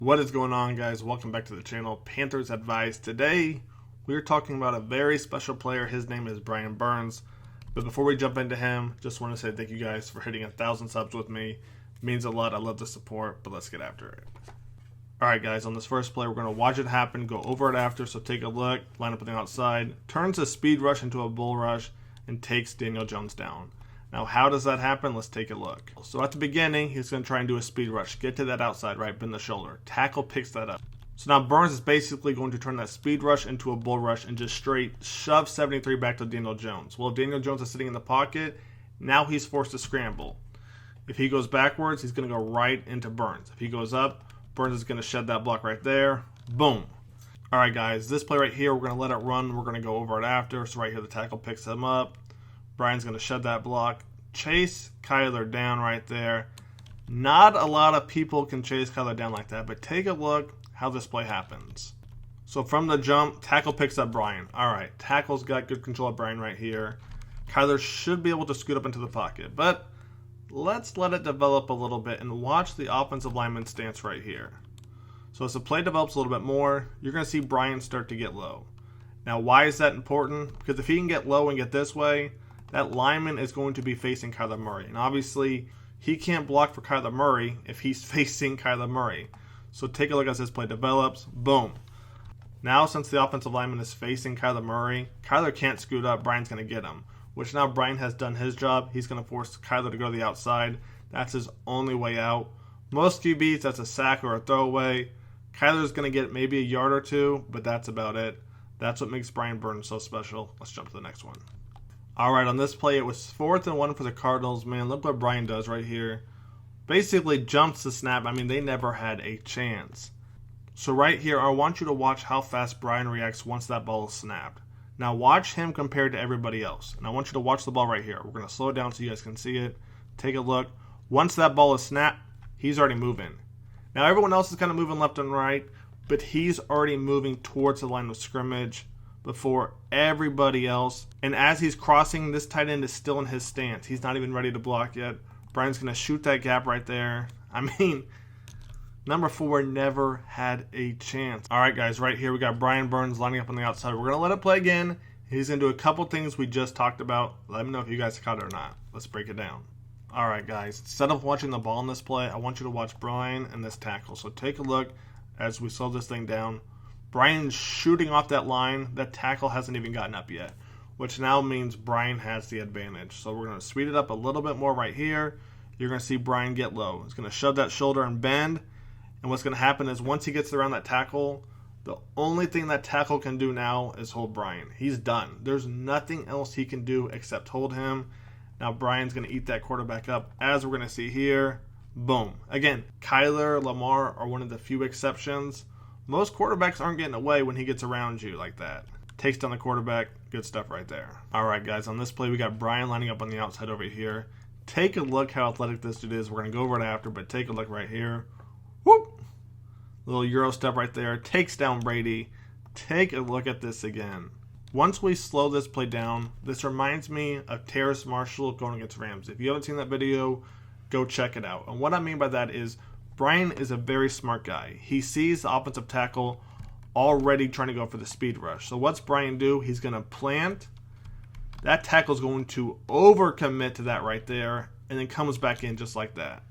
What is going on, guys? Welcome back to the channel, Panthers Advice. Today, we're talking about a very special player. His name is Brian Burns. But before we jump into him, just want to say thank you guys for hitting 1,000 subs with me. It means a lot. I love the support, but let's get after it. Alright, guys, on this first play, we're going to watch it happen, go over it after. So take a look, line up on the outside, turns a speed rush into a bull rush, and takes Daniel Jones down. Now, how does that happen? Let's take a look. So at the beginning, he's going to try and do a speed rush. Get to that outside, right? Bend the shoulder. Tackle picks that up. So now Burns is basically going to turn that speed rush into a bull rush and just straight shove 73 back to Daniel Jones. Well, if Daniel Jones is sitting in the pocket, now he's forced to scramble. If he goes backwards, he's going to go right into Burns. If he goes up, Burns is going to shed that block right there. Boom. All right, guys, this play right here, we're going to let it run. We're going to go over it after. So right here, the tackle picks him up. Brian's going to shed that block. Chase Kyler down right there. Not a lot of people can chase Kyler down like that, but take a look how this play happens. So from the jump, tackle picks up Brian. All right, tackle's got good control of Brian right here. Kyler should be able to scoot up into the pocket, but let's let it develop a little bit and watch the offensive lineman stance right here. So as the play develops a little bit more, you're going to see Brian start to get low. Now, why is that important? Because if he can get low and get this way, that lineman is going to be facing Kyler Murray. And obviously, he can't block for Kyler Murray if he's facing Kyler Murray. So take a look as this play develops. Boom. Now, since the offensive lineman is facing Kyler Murray, Kyler can't scoot up. Brian's going to get him. Which now Brian has done his job. He's going to force Kyler to go to the outside. That's his only way out. Most QBs, that's a sack or a throwaway. Kyler's going to get maybe a yard or two, but that's about it. That's what makes Brian Burns so special. Let's jump to the next one. Alright, on this play, it was 4th and 1 for the Cardinals. Man, look what Brian does right here. Basically jumps the snap. I mean, they never had a chance. So right here, I want you to watch how fast Brian reacts once that ball is snapped. Now watch him compared to everybody else. And I want you to watch the ball right here. We're going to slow it down so you guys can see it. Take a look. Once that ball is snapped, he's already moving. Now everyone else is kind of moving left and right, but he's already moving towards the line of scrimmage before everybody else. And as he's crossing, this tight end is still in his stance. He's not even ready to block yet. Brian's going to shoot that gap right there. I mean, number 4 never had a chance. All right, guys, right here we got Brian Burns lining up on the outside. We're going to let it play again. He's going to do a couple things we just talked about. Let me know if you guys caught it or not. Let's break it down. All right, guys, instead of watching the ball in this play, I want you to watch Brian and this tackle. So take a look as we slow this thing down. Brian's shooting off that line. That tackle hasn't even gotten up yet, which now means Brian has the advantage. So we're going to speed it up a little bit more right here. You're going to see Brian get low. He's going to shove that shoulder and bend. And what's going to happen is once he gets around that tackle, the only thing that tackle can do now is hold Brian. He's done. There's nothing else he can do except hold him. Now Brian's going to eat that quarterback up, as we're going to see here. Boom. Again, Kyler, Lamar are one of the few exceptions. Most quarterbacks aren't getting away when he gets around you like that. Takes down the quarterback. Good stuff right there. All right, guys. On this play, we got Brian lining up on the outside over here. Take a look how athletic this dude is. We're going to go over it after, but take a look right here. Whoop! Little Euro step right there. Takes down Brady. Take a look at this again. Once we slow this play down, this reminds me of Terrace Marshall going against Rams. If you haven't seen that video, go check it out. And what I mean by that is Brian is a very smart guy. He sees the offensive tackle already trying to go for the speed rush. So what's Brian do? He's going to plant. That tackle's going to overcommit to that right there and then comes back in just like that.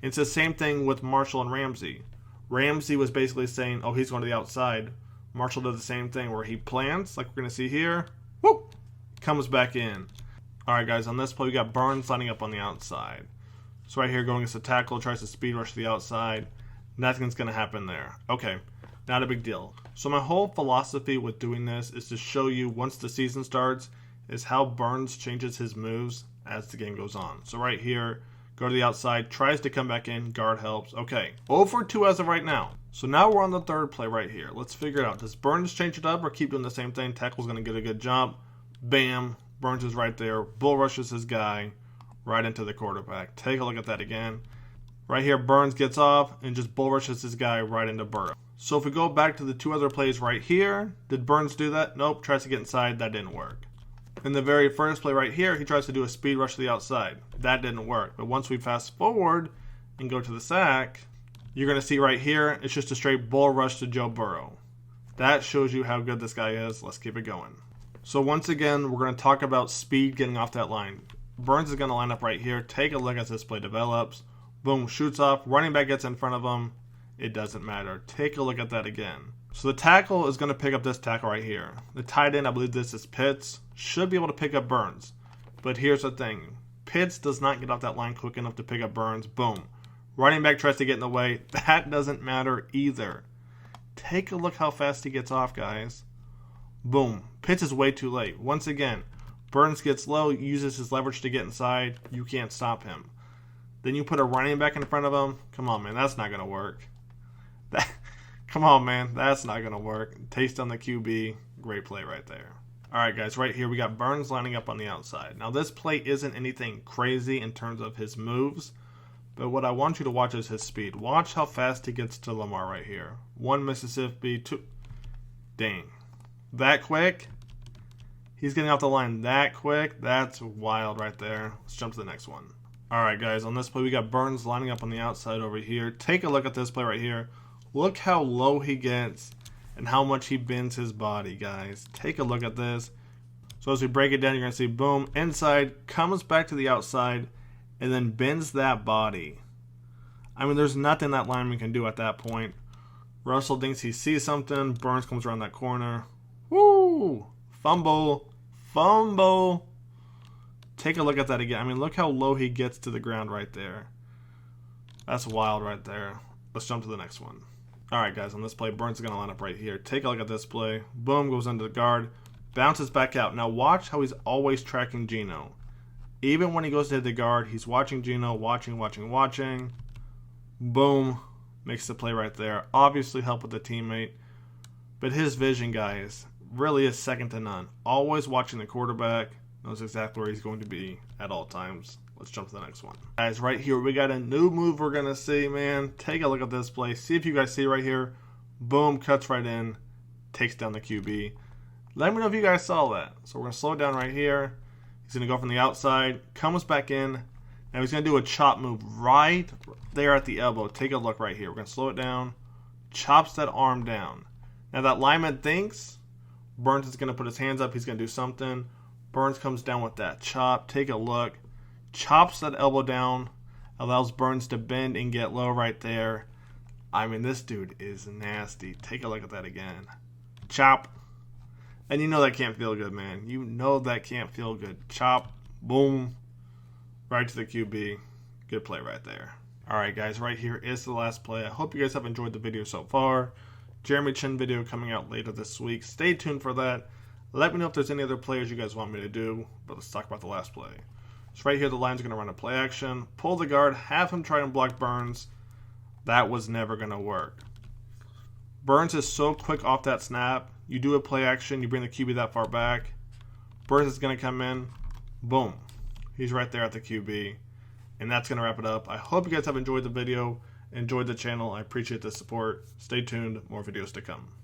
It's the same thing with Marshall and Ramsey. Ramsey was basically saying, oh, he's going to the outside. Marshall does the same thing where he plants, like we're going to see here. Whoop! Comes back in. All right, guys, on this play, we got Burns lining up on the outside. So right here, going against the tackle, tries to speed rush to the outside. Nothing's going to happen there. Okay, not a big deal. So my whole philosophy with doing this is to show you, once the season starts, is how Burns changes his moves as the game goes on. So right here, go to the outside, tries to come back in, guard helps. Okay, 0 for 2 as of right now. So now we're on the third play right here. Let's figure it out. Does Burns change it up or keep doing the same thing? Tackle's going to get a good jump. Bam, Burns is right there. Bull rushes his guy right into the quarterback. Take a look at that again. Right here, Burns gets off and just bull rushes his guy right into Burrow. So if we go back to the 2 other plays right here, did Burns do that? Nope, tries to get inside. That didn't work. In the very first play right here, he tries to do a speed rush to the outside. That didn't work. But once we fast forward and go to the sack, You're going to see right here, it's just a straight bull rush to Joe Burrow. That shows you how good this guy is. Let's keep it going. So once again, we're going to talk about speed getting off that line. Burns is going to line up right here. Take a look as this play develops. Boom, shoots off. Running back gets in front of him. It doesn't matter. Take a look at that again. So the tackle is going to pick up this tackle right here. The tight end, I believe this is Pitts, should be able to pick up Burns. But here's the thing. Pitts does not get off that line quick enough to pick up Burns. Boom. Running back tries to get in the way. That doesn't matter either. Take a look how fast he gets off, guys. Boom. Pitts is way too late. Once again, Burns gets low, uses his leverage to get inside. You can't stop him. Then you put a running back in front of him. Come on, man. That's not going to work. Come on, man. That's not going to work. Taste on the QB. Great play right there. All right, guys. Right here, we got Burns lining up on the outside. Now, this play isn't anything crazy in terms of his moves, but what I want you to watch is his speed. Watch how fast he gets to Lamar right here. 1 Mississippi, 2. Dang. That quick? He's getting off the line that quick? That's wild right there. Let's jump to the next one. All right, guys. On this play, we got Burns lining up on the outside over here. Take a look at this play right here. Look how low he gets and how much he bends his body, guys. Take a look at this. So as we break it down, you're going to see, boom, inside, comes back to the outside, and then bends that body. I mean, there's nothing that lineman can do at that point. Russell thinks he sees something. Burns comes around that corner. Woo! Fumble. Fumble. Take a look at that again. I mean, look how low he gets to the ground right there. That's wild right there. Let's jump to the next one. All right, guys, on this play, Burns is going to line up right here. Take a look at this play. Boom, goes into the guard. Bounces back out. Now watch how he's always tracking Geno. Even when he goes to hit the guard, he's watching Geno, watching. Boom. Makes the play right there. Obviously help with the teammate. But his vision, guys, really is second to none. Always watching the quarterback. Knows exactly where he's going to be at all times. Let's jump to the next one. Guys, right here, we got a new move we're going to see, man. Take a look at this play. See if you guys see right here. Boom, cuts right in. Takes down the QB. Let me know if you guys saw that. So we're going to slow it down right here. He's going to go from the outside. Comes back in. Now he's going to do a chop move right there at the elbow. Take a look right here. We're going to slow it down. Chops that arm down. Now that lineman thinks Burns is going to put his hands up. He's going to do something. Burns comes down with that chop. Take a look. Chops that elbow down. Allows Burns to bend and get low right there. I mean, this dude is nasty. Take a look at that again. Chop. And you know that can't feel good, man. You know that can't feel good. Chop. Boom. Right to the QB. Good play right there. All right, guys. Right here is the last play. I hope you guys have enjoyed the video so far. Jeremy Chin video coming out later this week. Stay tuned for that. Let me know if there's any other players you guys want me to do. But let's talk about the last play. So right here, the line's going to run a play action. Pull the guard. Have him try and block Burns. That was never going to work. Burns is so quick off that snap. You do a play action. You bring the QB that far back. Burns is going to come in. Boom. He's right there at the QB. And that's going to wrap it up. I hope you guys have enjoyed the video. Enjoyed the channel. I appreciate the support. Stay tuned. More videos to come.